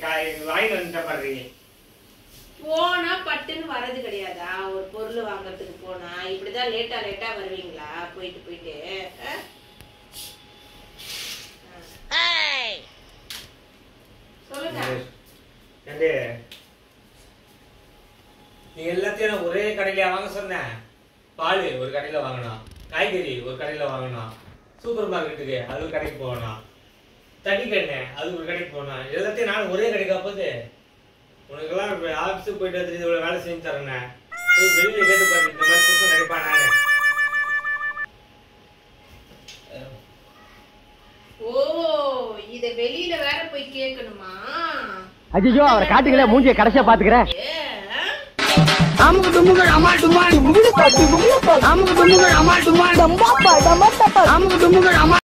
வாங்கி வந்துட்ட பாரு. போனா பட்டுன்னு வரது கிடையாதா? ஒரு பொருள் வாங்கறதுக்கு போனா இப்படிதான் லேட்டா வருவீங்களா? போயிட்டு சொல்லுங்க. நீ எல்லாத்தையும் ஒரே கடையில வாங்க சொன்னேன். பால் ஒரு கடையில வாங்கணும், காய்கறி ஒரு கடையில வாங்கணும், சூப்பர் மார்க்கெட்டுக்கு அது ஒரு கடைக்கு போகணும், தண்ணி கண்ணு அது ஒரு கடைக்கு போகணும். எல்லாத்தையும் நான் ஒரே கடைக்கா போகுது. உனக்கெல்லாம் ஆஃபீஸுக்கு போயிட்டு வந்து இவ்வளவு வேலை செஞ்சு தரேன். வெளியில கேட்டு பாரு, இந்த மாதிரி புதுசு நடிப்பா நானு. ஓ, இத வெளியில வேற போய் கேட்கணுமா? ஐயோ, அவரை காட்டுங்களே, மூஞ்சியை கடைசியா பாத்துக்கிறேன். அமுக்கு டுமுகள் அமால் டுமால், அமுக்கு டுமுகள் அமால் டுமால், அமுக்கு டுமுகள் அமால்